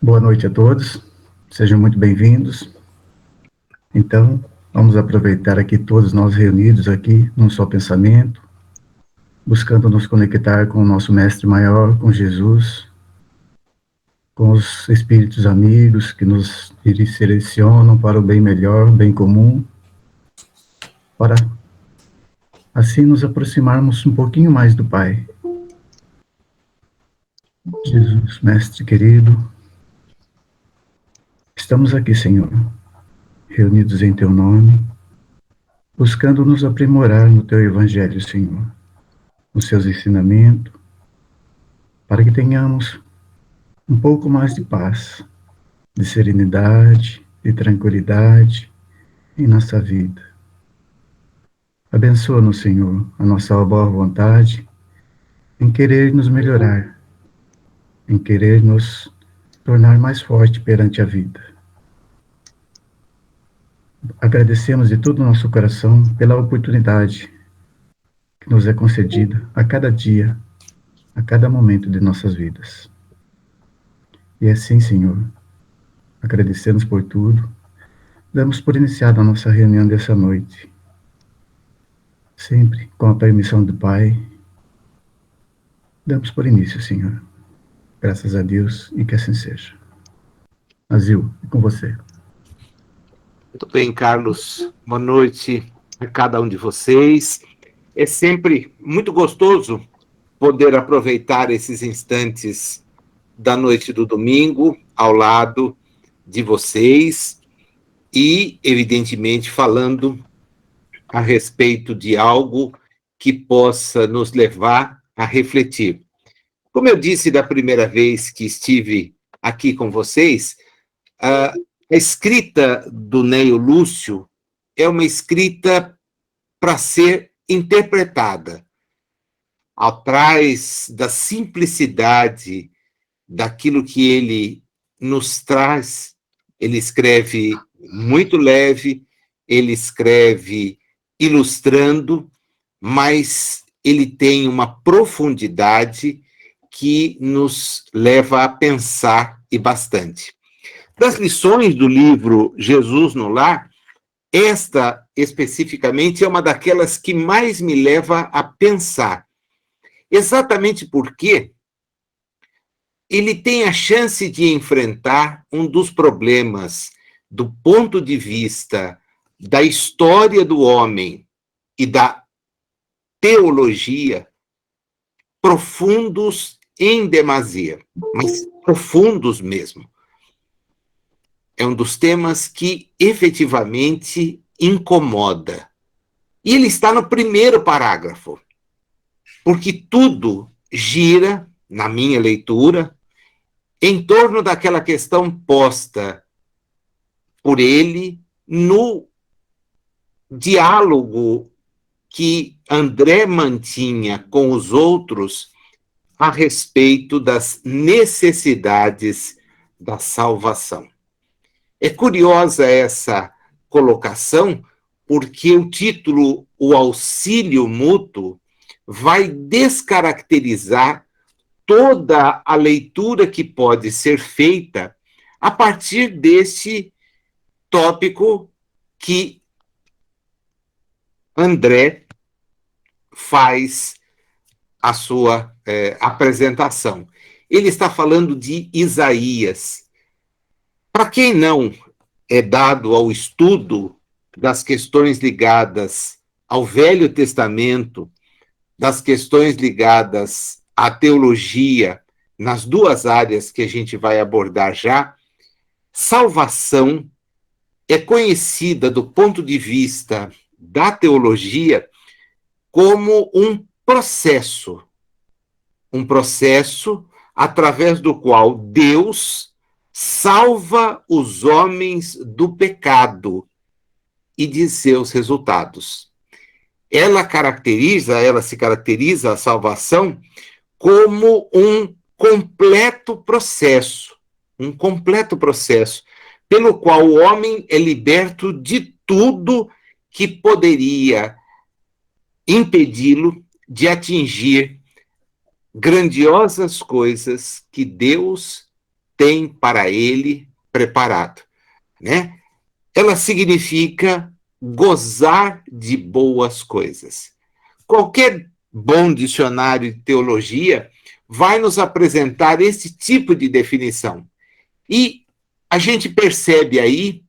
Boa noite a todos, sejam muito bem-vindos. Então, vamos aproveitar aqui todos nós reunidos aqui num só pensamento, buscando nos conectar com o nosso Mestre Maior, com Jesus, com os espíritos amigos que nos direcionam para o bem melhor, bem comum, para assim nos aproximarmos um pouquinho mais do Pai. Jesus, Mestre querido, estamos aqui, Senhor, reunidos em Teu nome, buscando nos aprimorar no Teu Evangelho, Senhor, nos seus ensinamentos, para que tenhamos um pouco mais de paz, de serenidade, de tranquilidade em nossa vida. Abençoa-nos, Senhor, a nossa boa vontade em querer nos melhorar, em querer nos tornar mais forte perante a vida. Agradecemos de todo o nosso coração pela oportunidade que nos é concedida a cada dia, a cada momento de nossas vidas. E assim, Senhor, agradecemos por tudo, damos por iniciada a nossa reunião dessa noite, sempre com a permissão do Pai. Damos por início, Senhor. Graças a Deus e que assim seja. Azil, é com você. Muito bem, Carlos. Boa noite a cada um de vocês. É sempre muito gostoso poder aproveitar esses instantes da noite do domingo ao lado de vocês e, evidentemente, falando a respeito de algo que possa nos levar a refletir. Como eu disse da primeira vez que estive aqui com vocês, a escrita do Neio Lúcio é uma escrita para ser interpretada. Atrás da simplicidade daquilo que ele nos traz, ele escreve muito leve, ele escreve ilustrando, mas ele tem uma profundidade que nos leva a pensar e bastante. Das lições do livro Jesus no Lar, esta especificamente é uma daquelas que mais me leva a pensar. Exatamente porque ele tem a chance de enfrentar um dos problemas do ponto de vista da história do homem e da teologia profundos em demasia, mas profundos mesmo. É um dos temas que efetivamente incomoda. E ele está no primeiro parágrafo, porque tudo gira, na minha leitura, em torno daquela questão posta por ele no diálogo que André mantinha com os outros a respeito das necessidades da salvação. É curiosa essa colocação, porque o título O Auxílio Mútuo vai descaracterizar toda a leitura que pode ser feita a partir desse tópico que André faz a sua apresentação. Ele está falando de Isaías. Para quem não é dado ao estudo das questões ligadas ao Velho Testamento, das questões ligadas à teologia, nas duas áreas que a gente vai abordar já, salvação é conhecida do ponto de vista da teologia como um processo através do qual Deus salva os homens do pecado e de seus resultados. Ela se caracteriza a salvação como um completo processo, pelo qual o homem é liberto de tudo que poderia impedi-lo de atingir grandiosas coisas que Deus tem para ele preparado, né? Ela significa gozar de boas coisas. Qualquer bom dicionário de teologia vai nos apresentar esse tipo de definição. E a gente percebe aí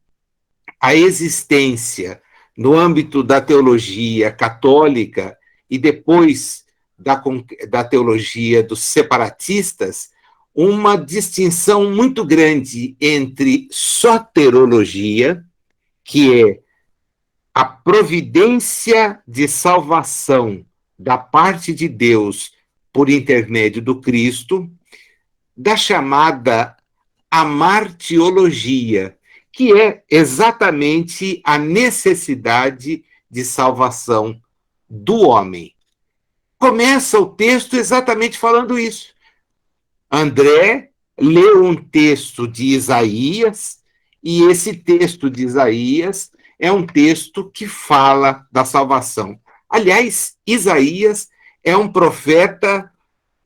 a existência, no âmbito da teologia católica e depois da teologia dos separatistas, uma distinção muito grande entre soterologia, que é a providência de salvação da parte de Deus por intermédio do Cristo, da chamada amartiologia, que é exatamente a necessidade de salvação do homem. Começa o texto exatamente falando isso. André leu um texto de Isaías, e esse texto de Isaías é um texto que fala da salvação. Aliás, Isaías é um profeta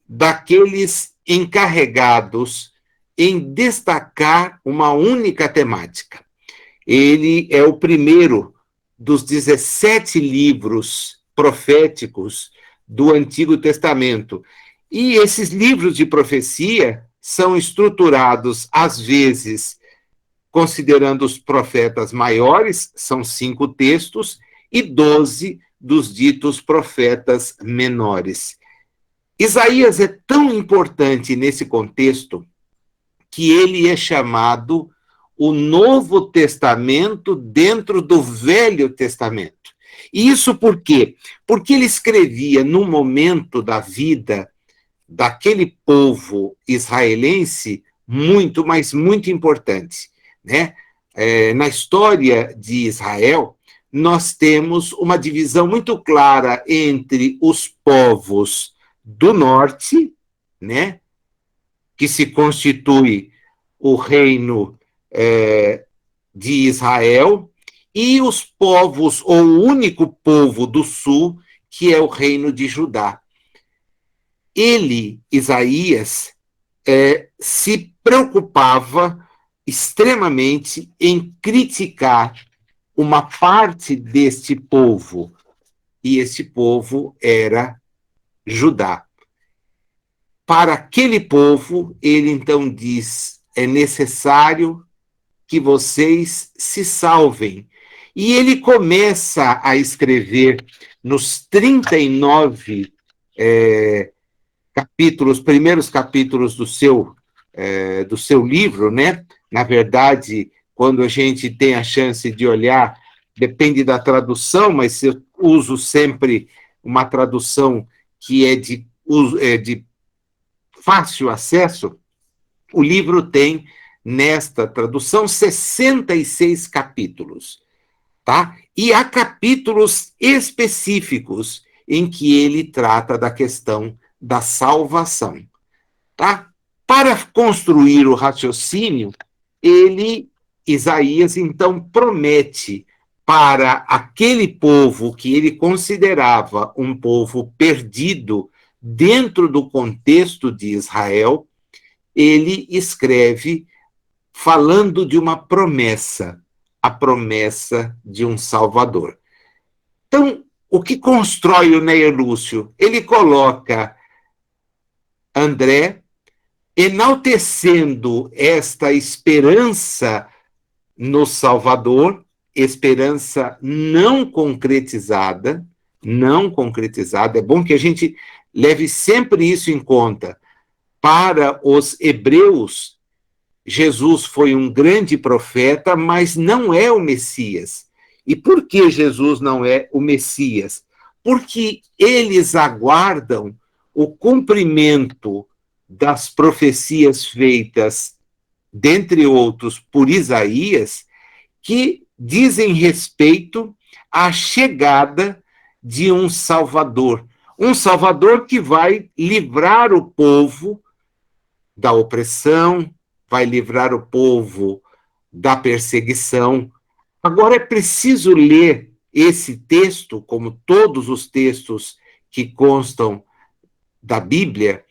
daqueles encarregados em destacar uma única temática. Ele é o primeiro dos 17 livros proféticos do Antigo Testamento. E esses livros de profecia são estruturados, às vezes, considerando os profetas maiores, são 5 textos, e 12 dos ditos profetas menores. Isaías é tão importante nesse contexto que ele é chamado o Novo Testamento dentro do Velho Testamento. E isso por quê? Porque ele escrevia num momento da vida daquele povo israelense muito, mas muito importante, né? Na história de Israel, nós temos uma divisão muito clara entre os povos do norte, né, que se constitui o reino de Israel, e os povos, ou o único povo do sul, que é o reino de Judá. Ele, Isaías, se preocupava extremamente em criticar uma parte deste povo, e esse povo era Judá. Para aquele povo, ele então diz: é necessário que vocês se salvem. E ele começa a escrever nos 39 capítulos, primeiros capítulos do seu livro, né? Na verdade, quando a gente tem a chance de olhar, depende da tradução, mas eu uso sempre uma tradução que é de fácil acesso. O livro tem, nesta tradução, 66 capítulos, tá? E há capítulos específicos em que ele trata da questão da salvação, tá? Para construir o raciocínio, Isaías, então, promete para aquele povo que ele considerava um povo perdido dentro do contexto de Israel, ele escreve falando de uma promessa, a promessa de um Salvador. Então, o que constrói o Neir Lúcio? Ele coloca André enaltecendo esta esperança no Salvador, esperança não concretizada, é bom que a gente leve sempre isso em conta. Para os hebreus, Jesus foi um grande profeta, mas não é o Messias. E por que Jesus não é o Messias? Porque eles aguardam o cumprimento das profecias feitas, dentre outros, por Isaías, que dizem respeito à chegada de um Salvador que vai livrar o povo da opressão, vai livrar o povo da perseguição. Agora é preciso ler esse texto, como todos os textos que constam da Bíblia,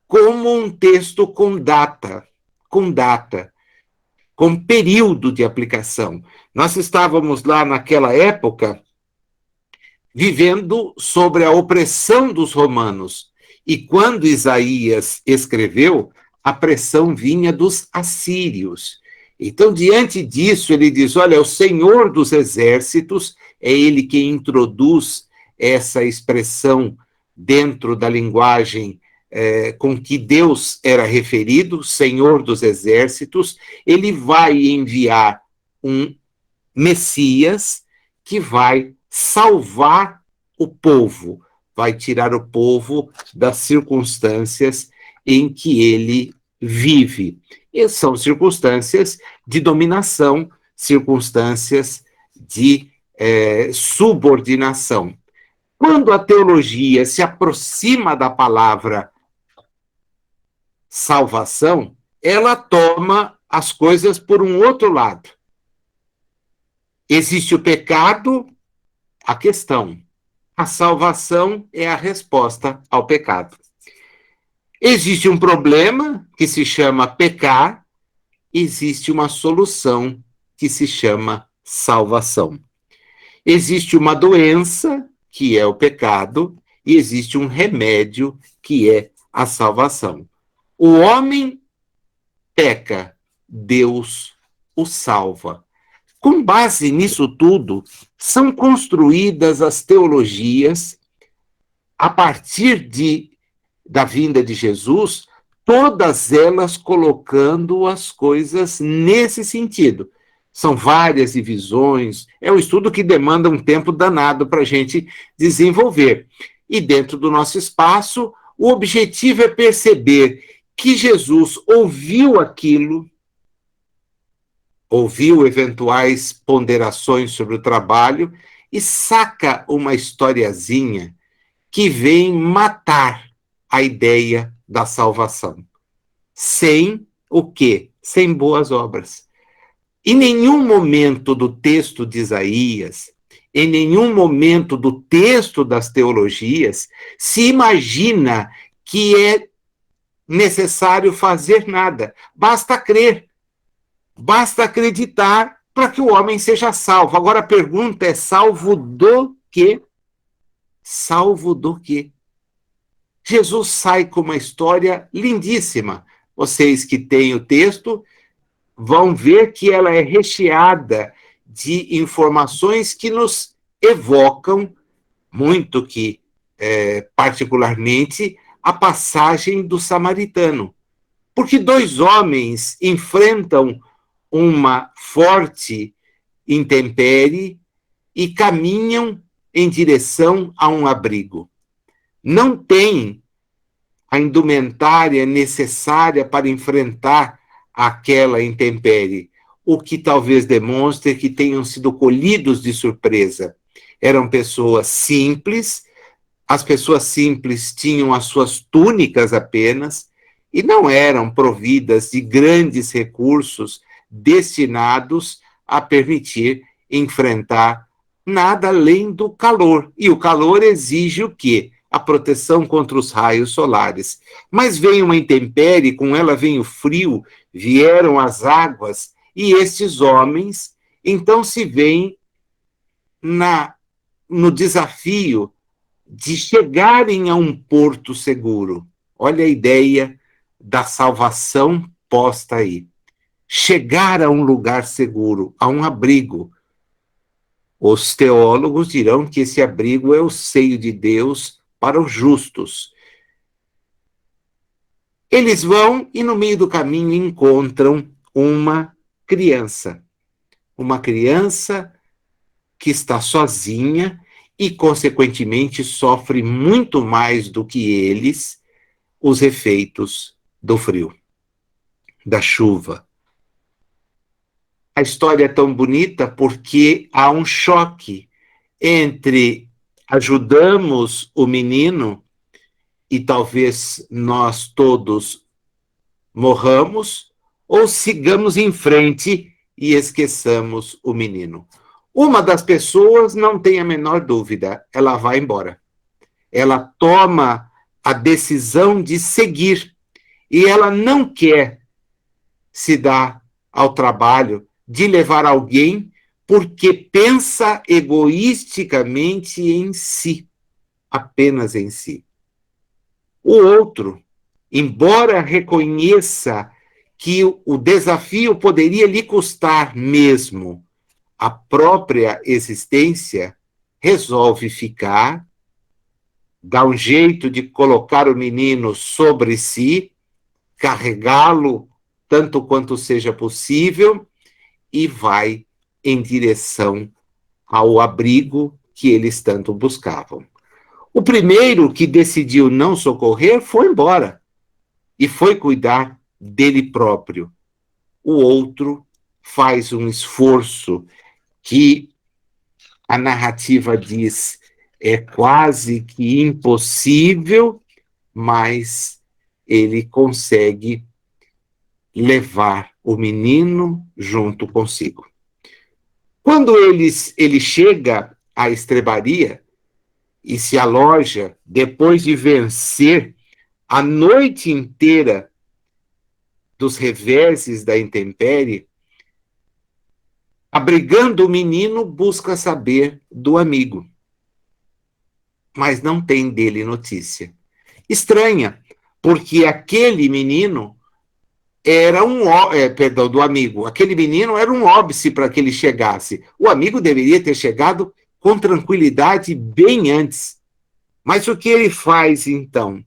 como um texto com data, com data, com período de aplicação. Nós estávamos lá naquela época vivendo sobre a opressão dos romanos. E quando Isaías escreveu, a pressão vinha dos assírios. Então, diante disso, ele diz, olha, o Senhor dos Exércitos, é ele que introduz essa expressão dentro da linguagem com que Deus era referido, Senhor dos Exércitos, ele vai enviar um Messias que vai salvar o povo, vai tirar o povo das circunstâncias em que ele vive. E são circunstâncias de dominação, circunstâncias de subordinação. Quando a teologia se aproxima da palavra salvação, ela toma as coisas por um outro lado. Existe o pecado, a questão. A salvação é a resposta ao pecado. Existe um problema que se chama pecar, existe uma solução que se chama salvação. Existe uma doença, que é o pecado, e existe um remédio, que é a salvação. O homem peca, Deus o salva. Com base nisso tudo, são construídas as teologias a partir da vinda de Jesus, todas elas colocando as coisas nesse sentido. São várias divisões, é um estudo que demanda um tempo danado para a gente desenvolver. E dentro do nosso espaço, o objetivo é perceber que Jesus ouviu aquilo, ouviu eventuais ponderações sobre o trabalho e saca uma historiazinha que vem matar a ideia da salvação. Sem o quê? Sem boas obras. Em nenhum momento do texto de Isaías, em nenhum momento do texto das teologias, se imagina que é necessário fazer nada. Basta crer. Basta acreditar para que o homem seja salvo. Agora a pergunta é: salvo do quê? Salvo do quê? Jesus sai com uma história lindíssima. Vocês que têm o texto vão ver que ela é recheada de informações que nos evocam muito que, particularmente, a passagem do samaritano. Porque dois homens enfrentam uma forte intempérie e caminham em direção a um abrigo. Não têm a indumentária necessária para enfrentar aquela intempérie, o que talvez demonstre que tenham sido colhidos de surpresa. Eram pessoas simples, as pessoas simples tinham as suas túnicas apenas e não eram providas de grandes recursos destinados a permitir enfrentar nada além do calor. E o calor exige o quê? A proteção contra os raios solares. Mas veio uma intempérie, com ela vem o frio, vieram as águas, e estes homens, então, se veem no desafio de chegarem a um porto seguro. Olha a ideia da salvação posta aí. Chegar a um lugar seguro, a um abrigo. Os teólogos dirão que esse abrigo é o seio de Deus para os justos. Eles vão e no meio do caminho encontram uma criança que está sozinha e, consequentemente, sofre muito mais do que eles os efeitos do frio, da chuva. A história é tão bonita porque há um choque entre ajudamos o menino e talvez nós todos morramos, ou sigamos em frente e esqueçamos o menino. Uma das pessoas não tem a menor dúvida, ela vai embora. Ela toma a decisão de seguir e ela não quer se dá ao trabalho de levar alguém porque pensa egoisticamente em si, apenas em si. O outro, embora reconheça que o desafio poderia lhe custar mesmo a própria existência, resolve ficar, dá um jeito de colocar o menino sobre si, carregá-lo tanto quanto seja possível e vai em direção ao abrigo que eles tanto buscavam. O primeiro que decidiu não socorrer foi embora e foi cuidar dele próprio. O outro faz um esforço que a narrativa diz é quase que impossível, mas ele consegue levar o menino junto consigo. Quando ele chega à estrebaria e se aloja, depois de vencer a noite inteira dos reveses da intempérie, abrigando o menino, busca saber do amigo, mas não tem dele notícia. Estranha, porque aquele menino era do amigo. Aquele menino era um óbice para que ele chegasse. O amigo deveria ter chegado com tranquilidade bem antes. Mas o que ele faz, então?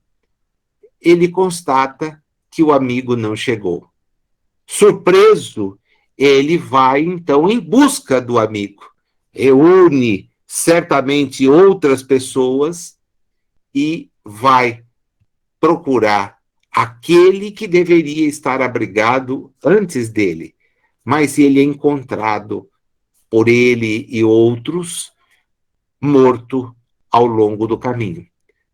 Ele constata que o amigo não chegou. Surpreso, ele vai, então, em busca do amigo. Reúne, certamente, outras pessoas e vai procurar aquele que deveria estar abrigado antes dele, mas ele é encontrado por ele e outros morto ao longo do caminho.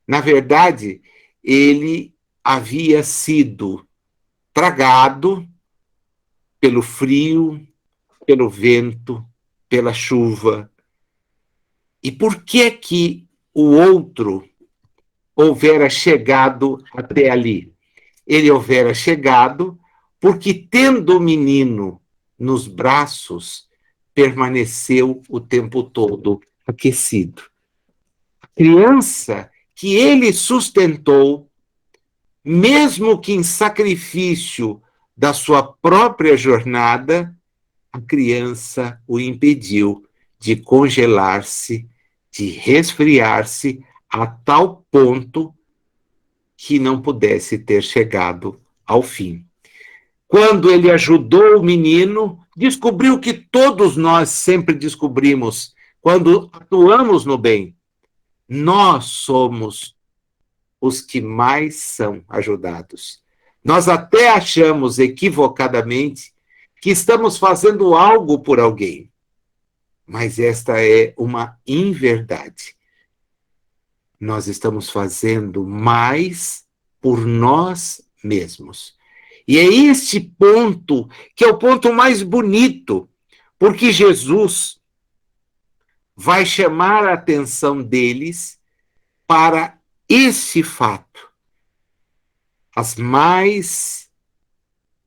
Na verdade, ele havia sido tragado pelo frio, pelo vento, pela chuva. E por que o outro houvera chegado até ali? Ele houvera chegado porque, tendo o menino nos braços, permaneceu o tempo todo aquecido. A criança que ele sustentou, mesmo que em sacrifício da sua própria jornada, a criança o impediu de congelar-se, de resfriar-se a tal ponto que não pudesse ter chegado ao fim. Quando ele ajudou o menino, descobriu que todos nós sempre descobrimos quando atuamos no bem. Nós somos os que mais são ajudados. Nós até achamos equivocadamente que estamos fazendo algo por alguém, mas esta é uma inverdade. Nós estamos fazendo mais por nós mesmos. E é este ponto que é o ponto mais bonito, porque Jesus vai chamar a atenção deles para esse fato. As mais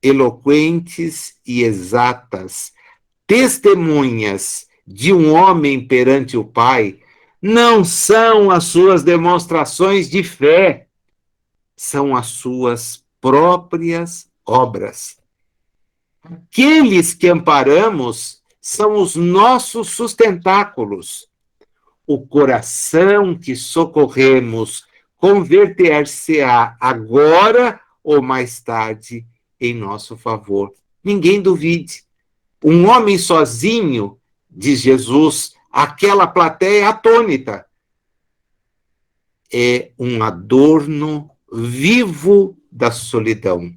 eloquentes e exatas testemunhas de um homem perante o Pai não são as suas demonstrações de fé, são as suas próprias obras. Aqueles que amparamos são os nossos sustentáculos. O coração que socorremos converter-se-á agora ou mais tarde em nosso favor. Ninguém duvide. Um homem sozinho, diz Jesus, aquela plateia atônita, é um adorno vivo da solidão.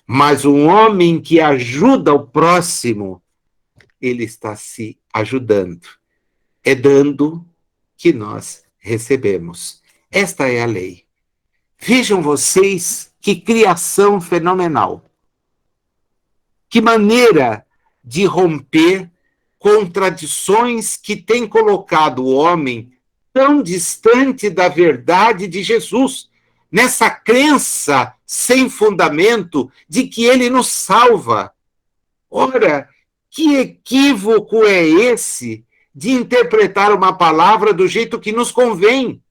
Mas um homem que ajuda o próximo, ele está se ajudando. É dando que nós recebemos. Esta é a lei. Vejam vocês que criação fenomenal. Que maneira de romper contradições que têm colocado o homem tão distante da verdade de Jesus, nessa crença sem fundamento de que ele nos salva. Ora, que equívoco é esse de interpretar uma palavra do jeito que nos convém?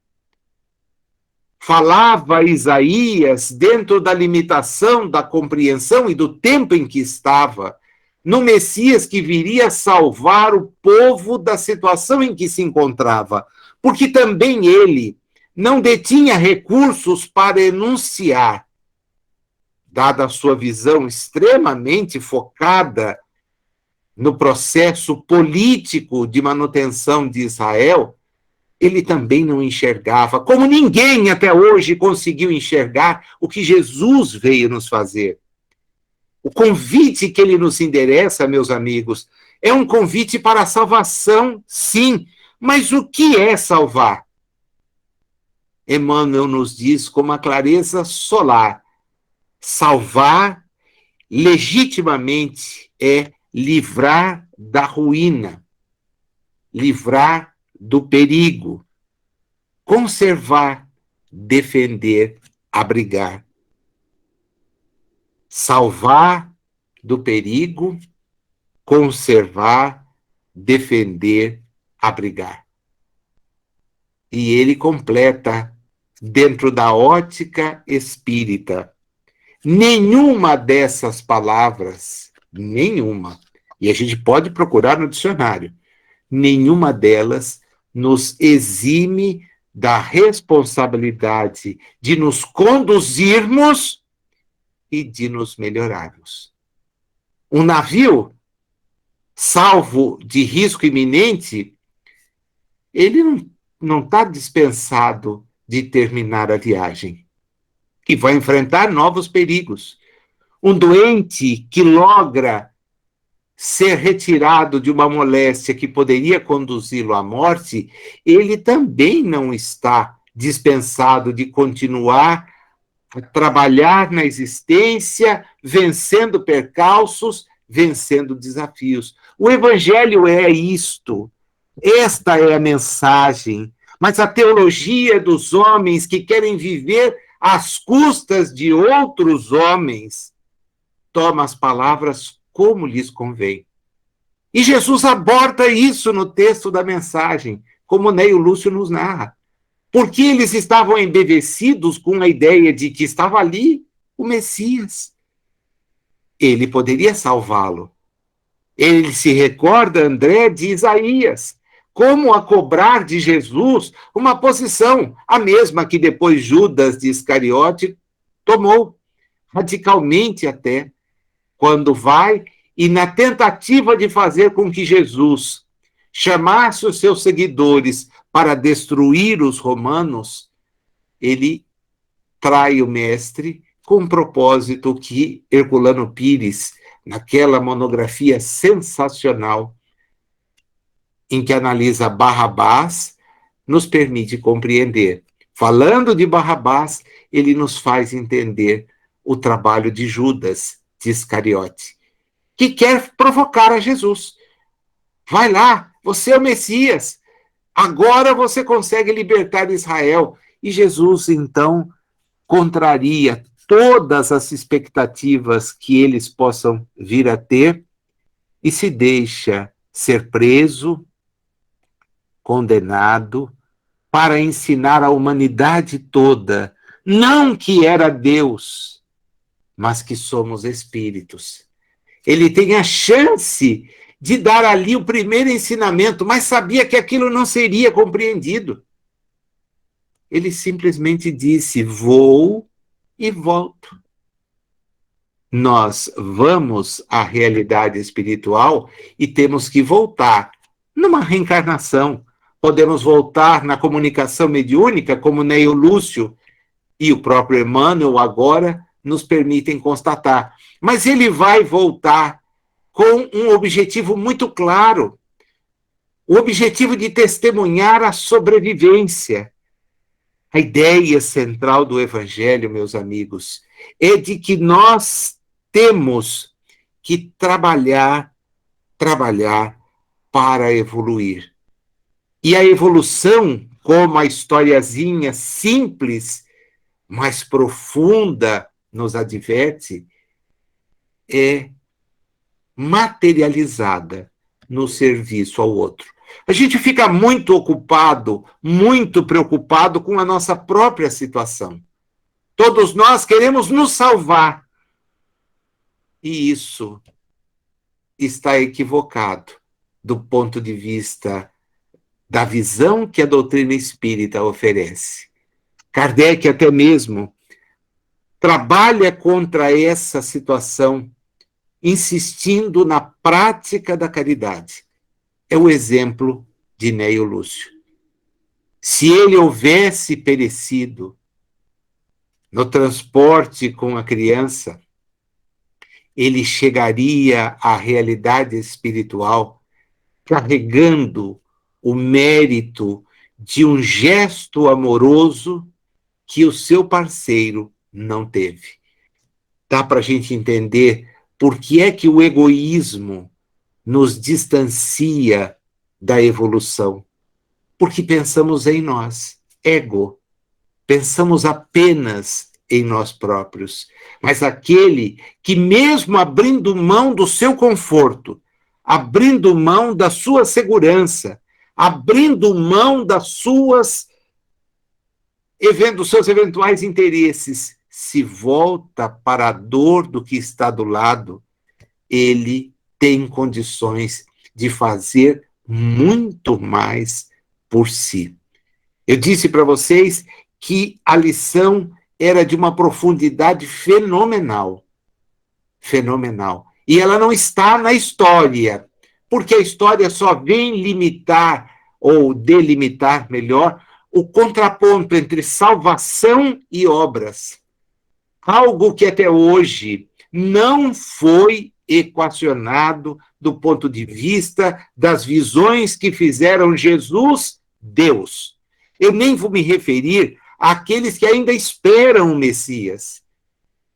Falava Isaías, dentro da limitação da compreensão e do tempo em que estava, no Messias que viria salvar o povo da situação em que se encontrava, porque também ele não detinha recursos para enunciar, dada a sua visão extremamente focada no processo político de manutenção de Israel, ele também não enxergava, como ninguém até hoje conseguiu enxergar o que Jesus veio nos fazer. O convite que ele nos endereça, meus amigos, é um convite para a salvação, sim, mas o que é salvar? Emmanuel nos diz com uma clareza solar: salvar legitimamente é livrar da ruína, livrar do perigo, conservar, defender, abrigar. Salvar do perigo, conservar, defender, abrigar. E ele completa, dentro da ótica espírita, nenhuma dessas palavras, nenhuma, e a gente pode procurar no dicionário, nenhuma delas nos exime da responsabilidade de nos conduzirmos e de nos melhorarmos. Um navio, salvo de risco iminente, ele não está dispensado de terminar a viagem, que vai enfrentar novos perigos. Um doente que logra ser retirado de uma moléstia que poderia conduzi-lo à morte, ele também não está dispensado de continuar a trabalhar na existência, vencendo percalços, vencendo desafios. O Evangelho é isto. Esta é a mensagem. Mas a teologia dos homens que querem viver às custas de outros homens toma as palavras como lhes convém. E Jesus aborda isso no texto da mensagem, como Neio Lúcio nos narra. Porque eles estavam embevecidos com a ideia de que estava ali o Messias. Ele poderia salvá-lo. Ele se recorda, André, de Isaías, como a cobrar de Jesus uma posição, a mesma que depois Judas de Iscariote tomou, radicalmente até, quando vai e na tentativa de fazer com que Jesus chamasse os seus seguidores para destruir os romanos, ele trai o mestre com um propósito que Herculano Pires, naquela monografia sensacional em que analisa Barrabás, nos permite compreender. Falando de Barrabás, ele nos faz entender o trabalho de Judas de Iscariote, que quer provocar a Jesus. Vai lá, você é o Messias. Agora você consegue libertar Israel. E Jesus, então, contraria todas as expectativas que eles possam vir a ter e se deixa ser preso, condenado, para ensinar à humanidade toda, não que era Deus, mas que somos espíritos. Ele tem a chance de dar ali o primeiro ensinamento, mas sabia que aquilo não seria compreendido. Ele simplesmente disse: vou e volto. Nós vamos à realidade espiritual e temos que voltar numa reencarnação. Podemos voltar na comunicação mediúnica, como Neio Lúcio e o próprio Emmanuel agora nos permitem constatar. Mas ele vai voltar com um objetivo muito claro, o objetivo de testemunhar a sobrevivência. A ideia central do Evangelho, meus amigos, é de que nós temos que trabalhar para evoluir. E a evolução, como a historiazinha simples, mas profunda, nos adverte, é materializada no serviço ao outro. A gente fica muito ocupado, muito preocupado com a nossa própria situação. Todos nós queremos nos salvar. E isso está equivocado do ponto de vista da visão que a doutrina espírita oferece. Kardec até mesmo trabalha contra essa situação, insistindo na prática da caridade. É o exemplo de Neio Lúcio. Se ele houvesse perecido no transporte com a criança, ele chegaria à realidade espiritual carregando o mérito de um gesto amoroso que o seu parceiro não teve. Dá para a gente entender por que é que o egoísmo nos distancia da evolução. Porque pensamos em nós, ego. Pensamos apenas em nós próprios. Mas aquele que, mesmo abrindo mão do seu conforto, abrindo mão da sua segurança, abrindo mão dos seus eventuais interesses, se volta para a dor do que está do lado, ele tem condições de fazer muito mais por si. Eu disse para vocês que a lição era de uma profundidade fenomenal. Fenomenal. E ela não está na história, porque a história só vem limitar, ou delimitar, melhor, o contraponto entre salvação e obras. Algo que até hoje não foi equacionado do ponto de vista das visões que fizeram Jesus Deus. Eu nem vou me referir àqueles que ainda esperam o Messias,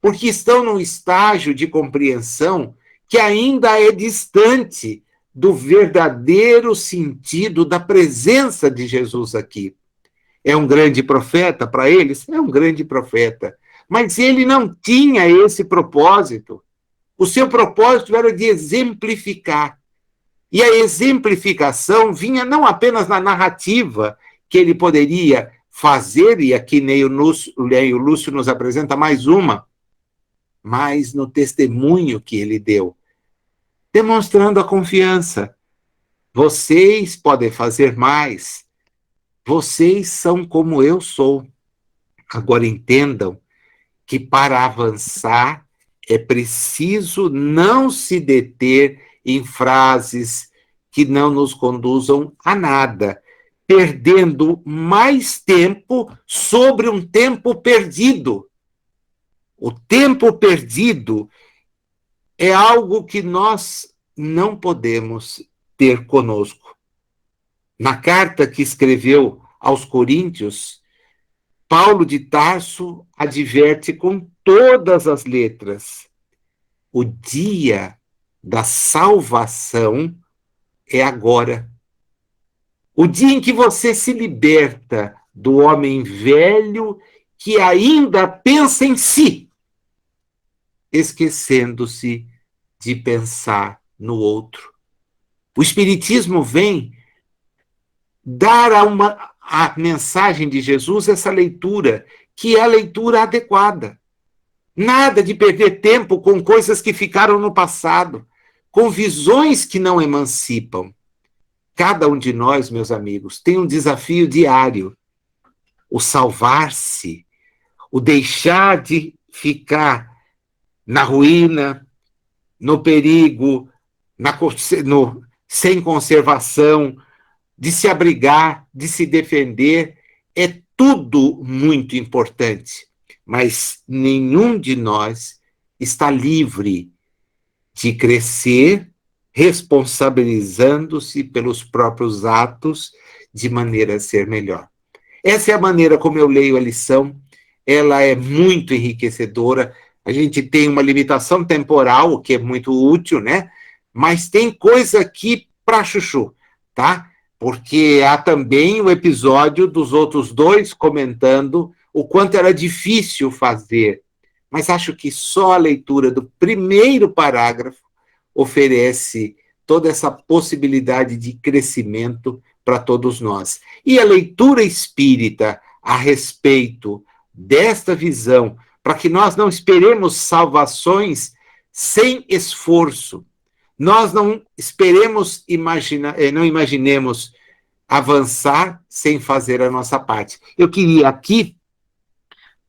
porque estão num estágio de compreensão que ainda é distante do verdadeiro sentido da presença de Jesus aqui. É um grande profeta para eles? É um grande profeta. Mas ele não tinha esse propósito. O seu propósito era de exemplificar. E a exemplificação vinha não apenas na narrativa que ele poderia fazer, e aqui Neio Lúcio nos apresenta mais uma, mas no testemunho que ele deu, demonstrando a confiança. Vocês podem fazer mais. Vocês são como eu sou. Agora entendam que para avançar é preciso não se deter em frases que não nos conduzam a nada, perdendo mais tempo sobre um tempo perdido. O tempo perdido é algo que nós não podemos ter conosco. Na carta que escreveu aos Coríntios, Paulo de Tarso adverte com todas as letras: o dia da salvação é agora. O dia em que você se liberta do homem velho que ainda pensa em si, esquecendo-se de pensar no outro. O Espiritismo vem dar a mensagem de Jesus essa leitura, que é a leitura adequada. Nada de perder tempo com coisas que ficaram no passado, com visões que não emancipam. Cada um de nós, meus amigos, tem um desafio diário: o salvar-se, o deixar de ficar na ruína, no perigo, sem conservação, de se abrigar, de se defender. É tudo muito importante, mas nenhum de nós está livre de crescer responsabilizando-se pelos próprios atos de maneira a ser melhor. Essa é a maneira como eu leio a lição. Ela é muito enriquecedora. A gente tem uma limitação temporal, o que é muito útil, né? Mas tem coisa aqui para chuchu, tá? Porque há também o episódio dos outros dois comentando o quanto era difícil fazer. Mas acho que só a leitura do primeiro parágrafo oferece toda essa possibilidade de crescimento para todos nós. E a leitura espírita a respeito desta visão, para que nós não esperemos salvações sem esforço, nós não esperemos não imaginemos avançar sem fazer a nossa parte. Eu queria aqui,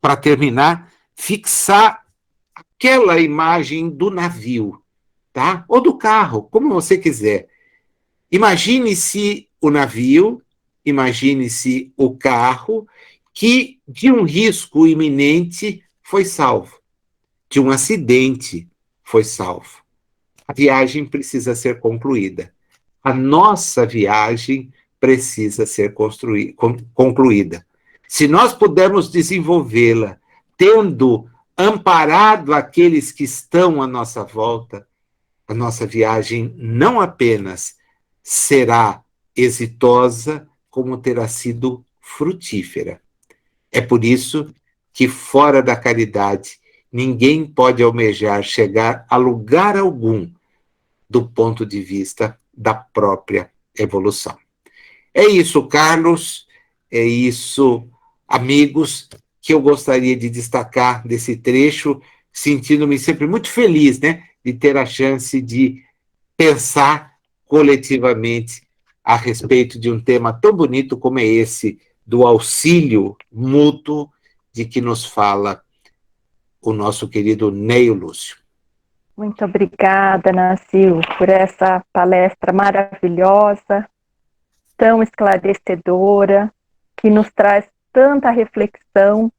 para terminar, fixar aquela imagem do navio, tá? Ou do carro, como você quiser. Imagine-se o navio, imagine-se o carro, que de um risco iminente foi salvo, de um acidente foi salvo. A viagem precisa ser concluída. A nossa viagem precisa ser concluída. Se nós pudermos desenvolvê-la, tendo amparado aqueles que estão à nossa volta, a nossa viagem não apenas será exitosa, como terá sido frutífera. É por isso que, fora da caridade, ninguém pode almejar chegar a lugar algum do ponto de vista da própria evolução. É isso, Carlos, é isso, amigos, que eu gostaria de destacar desse trecho, sentindo-me sempre muito feliz, né, de ter a chance de pensar coletivamente a respeito de um tema tão bonito como é esse, do auxílio mútuo de que nos fala o nosso querido Neio Lúcio. Muito obrigada, Nasil, por essa palestra maravilhosa, tão esclarecedora, que nos traz tanta reflexão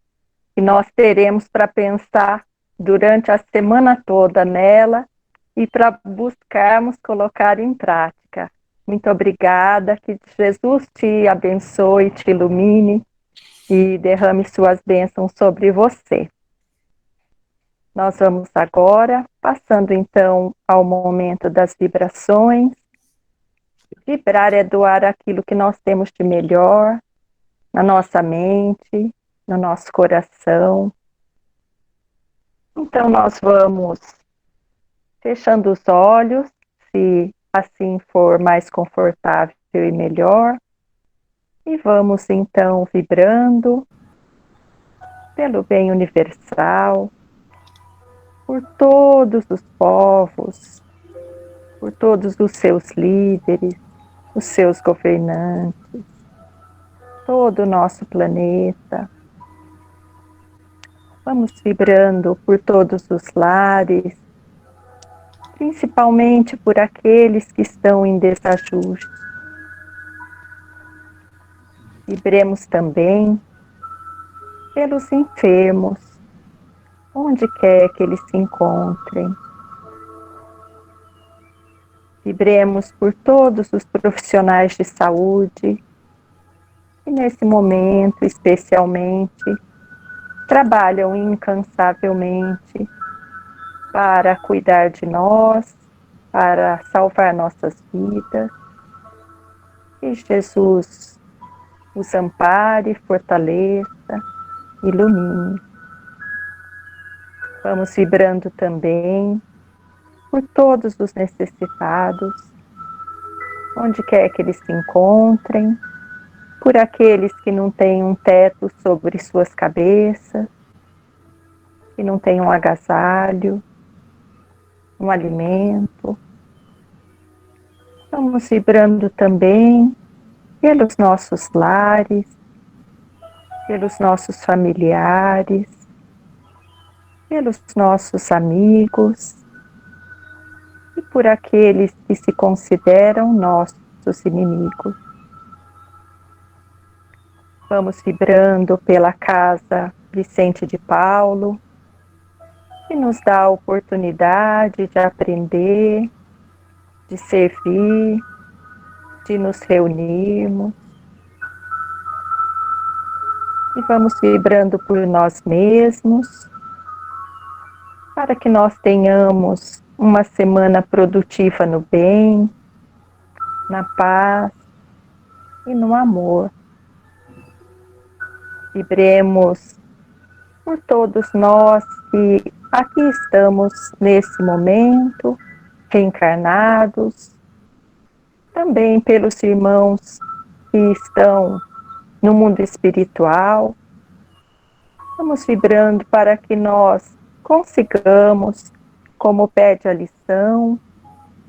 que nós teremos para pensar durante a semana toda nela e para buscarmos colocar em prática. Muito obrigada, que Jesus te abençoe, te ilumine e derrame suas bênçãos sobre você. Nós vamos agora, passando então ao momento das vibrações. Vibrar é doar aquilo que nós temos de melhor na nossa mente, no nosso coração. Então nós vamos fechando os olhos, se assim for mais confortável e melhor. E vamos então vibrando pelo bem universal, por todos os povos, por todos os seus líderes, os seus governantes, todo o nosso planeta. Vamos vibrando por todos os lares, principalmente por aqueles que estão em desajuste. Vibremos também pelos enfermos, onde quer que eles se encontrem. Vibremos por todos os profissionais de saúde, que nesse momento, especialmente, trabalham incansavelmente para cuidar de nós, para salvar nossas vidas. Que Jesus os ampare, fortaleça, ilumine. Vamos vibrando também por todos os necessitados, onde quer que eles se encontrem, por aqueles que não têm um teto sobre suas cabeças, que não têm um agasalho, um alimento. Vamos vibrando também pelos nossos lares, pelos nossos familiares, pelos nossos amigos e por aqueles que se consideram nossos inimigos. Vamos vibrando pela Casa Vicente de Paulo, que nos dá a oportunidade de aprender, de servir, de nos reunirmos. E vamos vibrando por nós mesmos, para que nós tenhamos uma semana produtiva no bem, na paz e no amor. Vibremos por todos nós que aqui estamos nesse momento, reencarnados, também pelos irmãos que estão no mundo espiritual. Vamos vibrando para que nós consigamos, como pede a lição,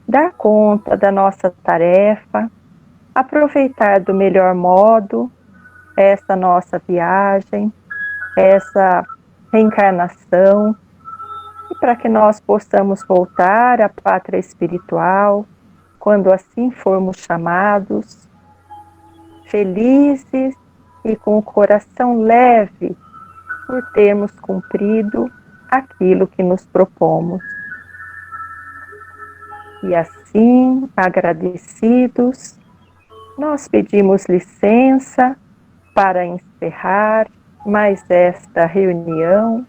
dar conta da nossa tarefa, aproveitar do melhor modo essa nossa viagem, essa reencarnação, e para que nós possamos voltar à pátria espiritual, quando assim formos chamados, felizes e com o coração leve por termos cumprido aquilo que nos propomos. E assim, agradecidos, nós pedimos licença para encerrar mais esta reunião,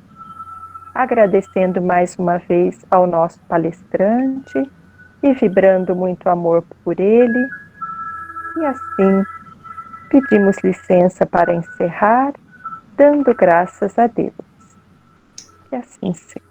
agradecendo mais uma vez ao nosso palestrante e vibrando muito amor por ele. E assim, pedimos licença para encerrar, dando graças a Deus. Que assim seja.